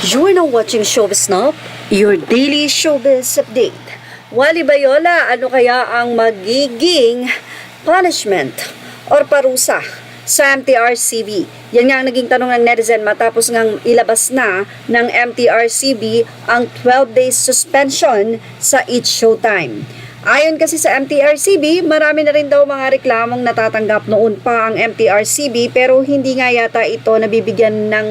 You're now watching Showbiz Now, your daily showbiz update. Wally Bayola, ano kaya ang magiging punishment or parusa sa MTRCB? Yan nga ang naging tanong ng netizen matapos ngang ilabas na ng MTRCB ang 12 days suspension sa It's Showtime. Ayon kasi sa MTRCB, marami na rin daw mga reklamong natatanggap noon pa ang MTRCB pero hindi nga yata ito nabibigyan ng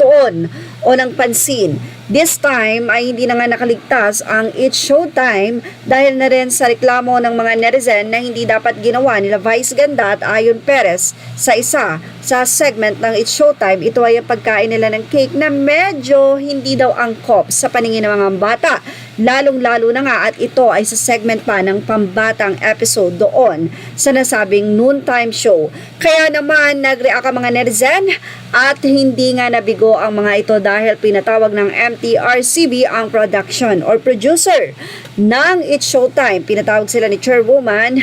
tuon o ng pansin. This time ay hindi na nga nakaligtas ang It's Showtime dahil na rin sa reklamo ng mga netizen na hindi dapat ginawa nila Vice Ganda at Ayon Perez sa isa sa segment ng It's Showtime. Ito ay ang pagkain nila ng cake na medyo hindi daw angkop sa paningin ng mga bata. Lalong-lalo na nga at ito ay sa segment pa ng pambatang episode doon sa nasabing noontime show. Kaya naman nag-react ang mga netizen at hindi nga nabigo ang mga ito dahil pinatawag ng MTRCB ang production or producer ng It's Showtime. Pinatawag sila ni Chairwoman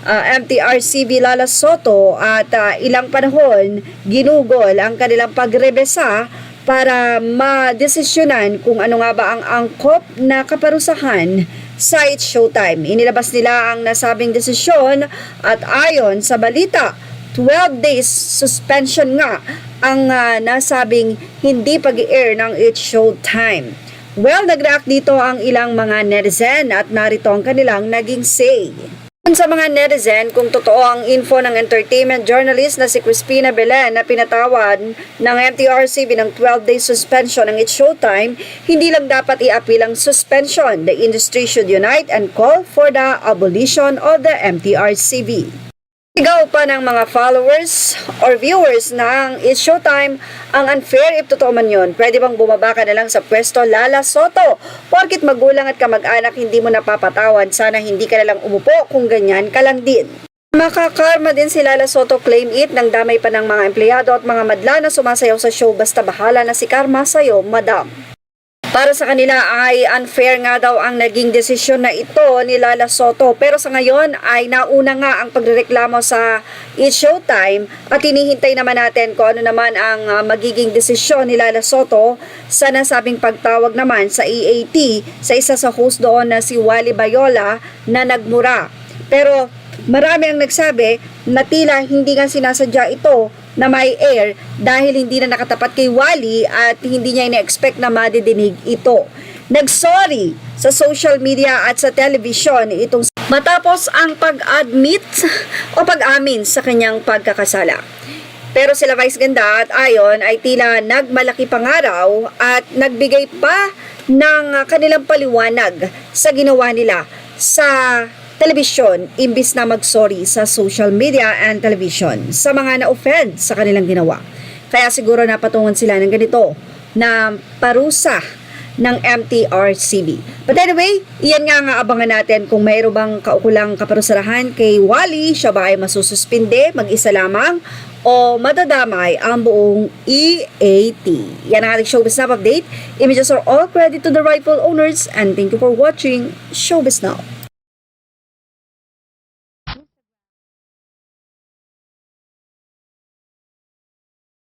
MTRCB Lala Soto at ilang panahon ginugol ang kanilang pagrebesa para madesisyonan kung ano nga ba ang angkop na kaparusahan sa It's Showtime. Inilabas nila ang nasabing desisyon at ayon sa balita, 12 days suspension nga ang nasabing hindi pag-i-air ng It's Showtime. Well, nag-react dito ang ilang mga netizen at narito ang kanilang naging say. Sa mga netizen, kung totoo ang info ng entertainment journalist na si Crispina Belen na pinatawad ng MTRCB ng 12 days suspension ng It's Showtime, hindi lang dapat i-appeal ang suspension. The industry should unite and call for the abolition of the MTRCB. Sigaw pa ng mga followers or viewers ng It's Showtime, ang unfair if totoo man yun. Pwede bang bumaba ka na lang sa pwesto, Lala Soto? Porkit magulang at kamag-anak hindi mo napapatawan, sana hindi ka na lang umupo kung ganyan ka lang din. Makakarma din si Lala Soto, claim it, nang damay pa ng mga empleyado at mga madla na sumasayaw sa show, basta bahala na si karma sa'yo, madam. Para sa kanila ay unfair nga daw ang naging desisyon na ito ni Lala Soto. Pero sa ngayon ay nauna nga ang pagrereklamo sa It's Showtime at hinihintay naman natin kung ano naman ang magiging desisyon ni Lala Soto sa nasabing pagtawag naman sa EAT sa isa sa host doon na si Wally Bayola na nagmura. Pero marami ang nagsabi na tila hindi nga sinasadya ito na may air dahil hindi na nakatapat kay Wally at hindi niya ina-expect na madidinig ito. Nagsorry sa social media at sa television itong matapos ang pag-admit o pag-amin sa kanyang pagkakasala. Pero sila Vice Ganda at Ayon ay tila nagmalaki pangaraw at nagbigay pa ng kanilang paliwanag sa ginawa nila sa television imbis na mag-sorry sa social media and television sa mga na-offend sa kanilang ginawa. Kaya siguro napatungan sila ng ganito na parusa ng MTRCB. But anyway, iyan nga abangan natin kung mayroon bang kaukulang kaparusarahan kay Wally. Siya ba ay masususpinde, mag-isa lamang, o madadamay ang buong EAT. Yan ang ating Showbiz Now update. Images are all credit to the rightful owners and thank you for watching Showbiz Now.